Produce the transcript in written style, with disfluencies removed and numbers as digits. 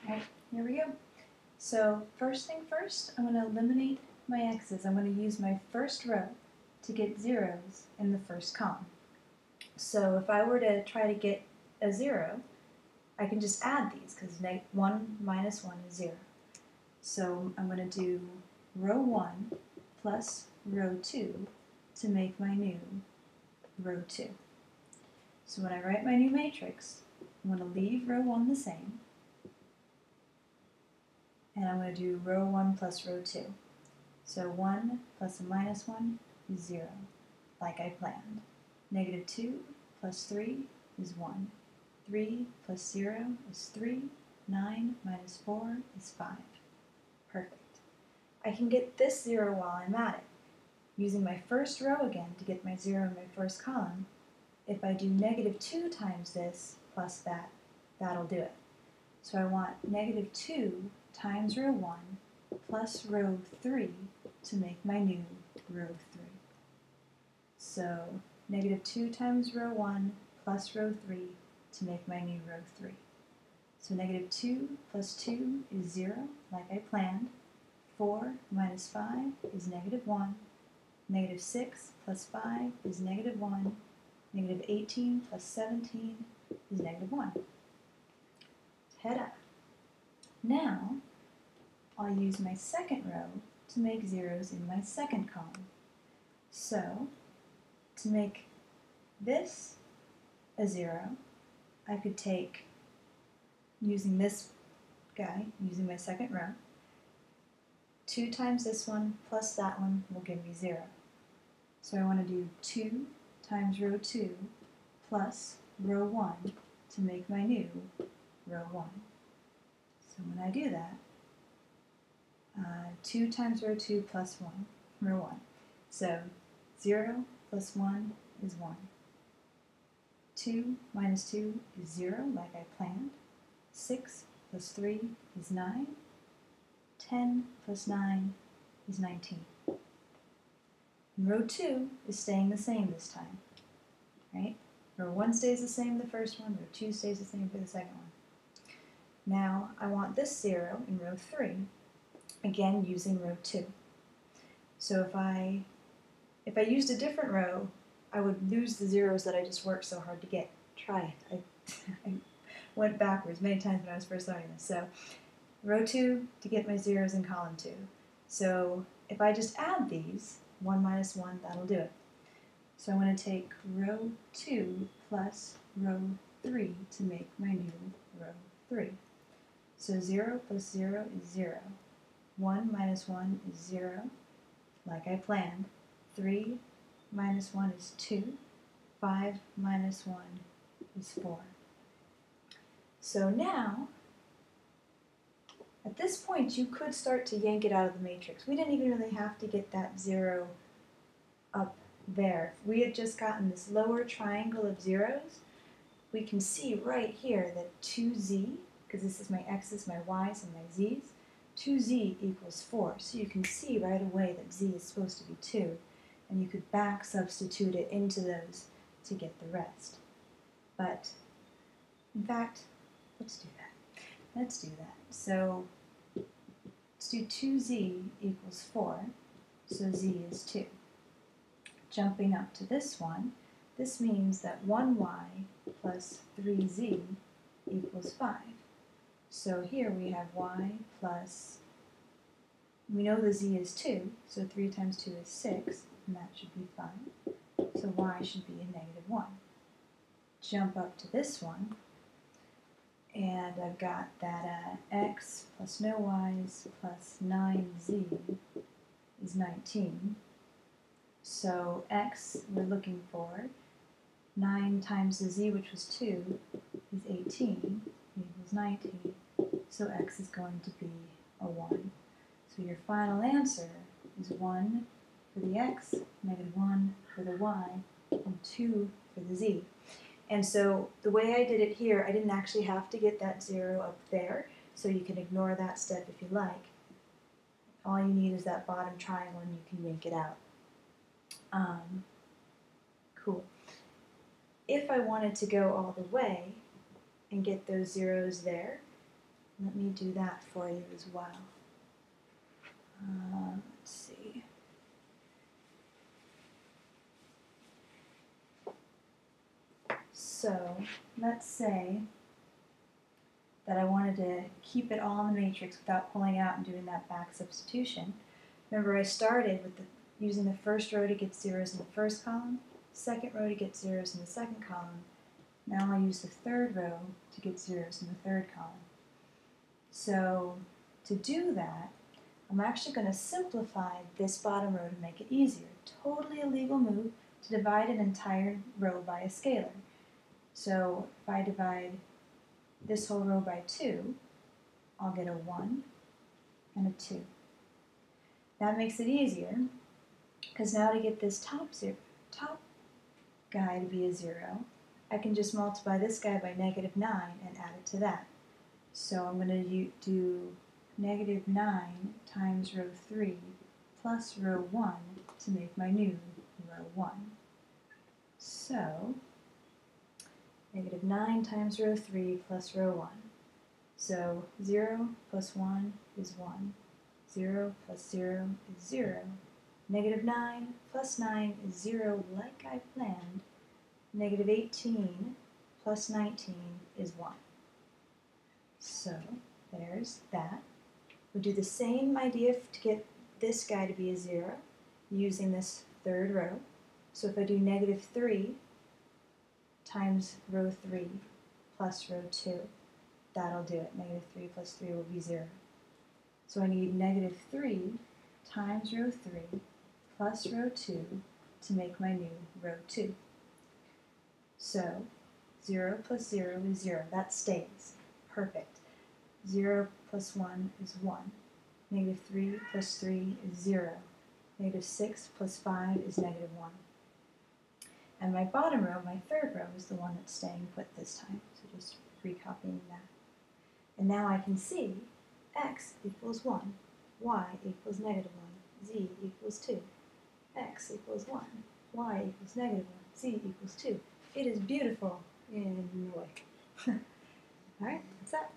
Alright, here we go. So first thing first, I'm going to eliminate my x's. I'm going to use my first row to get zeros in the first column. So if I were to try to get a 0, I can just add these because 1 minus 1 is 0. So I'm going to do row 1 plus row 2 to make my new row 2. So when I write my new matrix, I'm going to leave row 1 the same, and I'm going to do row 1 plus row 2. So 1 plus a minus 1 is 0, like I planned. Negative 2 plus 3 is 1. 3 plus 0 is 3. 9 minus 4 is 5. Perfect. I can get this 0 while I'm at it. Using my first row again to get my 0 in my first column, if I do negative 2 times this plus that, that'll do it. So I want negative 2 times row 1 plus row 3 to make my new row 3. So negative 2 times row 1 plus row 3 to make my new row 3. So negative 2 plus 2 is 0, like I planned. 4 minus 5 is negative 1. Negative 6 plus 5 is negative 1. Negative 18 plus 17 is negative 1. Ta-da! Now, I'll use my second row to make zeros in my second column. So, to make this a 0, I could take, using this guy, using my second row, 2 times this one plus that one will give me 0. So I want to do 2 times row 2 plus row 1 to make my new row 1. So when I do that, 2 times row 2 plus 1, row 1. So 0 plus 1 is 1. 2 minus 2 is 0, like I planned. 6 plus 3 is 9. 10 plus 9 is 19. And row 2 is staying the same this time, right? Row 1 stays the same the first one, row 2 stays the same for the second one. Now I want this 0 in row 3, again using row 2. So if I used a different row, I would lose the zeros that I just worked so hard to get. Try it. I went backwards many times when I was first learning this. So row 2 to get my zeros in column 2. So if I just add these, 1 minus 1, that'll do it. So I'm going to take row 2 plus row 3 to make my new row 3. So 0 plus 0 is 0. 1 minus 1 is 0, like I planned. 3 minus 1 is 2. 5 minus 1 is 4. So now, at this point, you could start to yank it out of the matrix. We didn't even really have to get that 0 up there. If we had just gotten this lower triangle of zeros, we can see right here that 2z, because this is my x's, my y's, and my z's, 2z equals 4. So you can see right away that z is supposed to be 2, and you could back substitute it into those to get the rest. But, in fact, let's do that. Let's do that. So let's do 2z equals 4, so z is 2. Jumping up to this one, this means that 1y plus 3z equals 5. So here we have y plus, we know the z is 2, so 3 times 2 is 6, and that should be 5. So y should be a negative 1. Jump up to this one, and I've got that x plus no y's plus 9z is 19. So x we're looking for, 9 times the z, which was 2, is 18, equals 19. So x is going to be a 1. So your final answer is 1 for the x, negative 1 for the y, and 2 for the z. And so the way I did it here, I didn't actually have to get that 0 up there, so you can ignore that step if you like. All you need is that bottom triangle and you can yank it out. Cool. If I wanted to go all the way and get those zeros there, Let me do that for you as well. Let's see. So let's say that I wanted to keep it all in the matrix without pulling it out and doing that back substitution. Remember, I started with using the first row to get zeros in the first column, second row to get zeros in the second column. Now I'll use the third row to get zeros in the third column. So to do that, I'm actually going to simplify this bottom row to make it easier. Totally a legal move to divide an entire row by a scalar. So if I divide this whole row by 2, I'll get a 1 and a 2. That makes it easier, because now to get this top guy to be a 0, I can just multiply this guy by -9 and add it to that. So I'm going to do -9 times row 3 plus row 1 to make my new row 1. So -9 times row 3 plus row 1. So 0 plus 1 is 1. 0 plus 0 is 0. -9 plus 9 is 0, like I planned. -18 plus 19 is 1. So there's that. We'll do the same idea to get this guy to be a 0 using this third row. So if I do -3 times row 3 plus row 2, that'll do it. -3 plus 3 will be 0. So I need -3 times row 3 plus row 2 to make my new row 2. So 0 plus 0 is 0. That stays. Perfect. 0 plus 1 is 1. -3 plus 3 is 0. -6 plus 5 is -1. And my bottom row, my third row, is the one that's staying put this time. So just recopying that. And now I can see x equals 1, y equals -1, z equals 2. X equals 1, y equals -1, z equals 2. It is beautiful in a way. All right, that's that.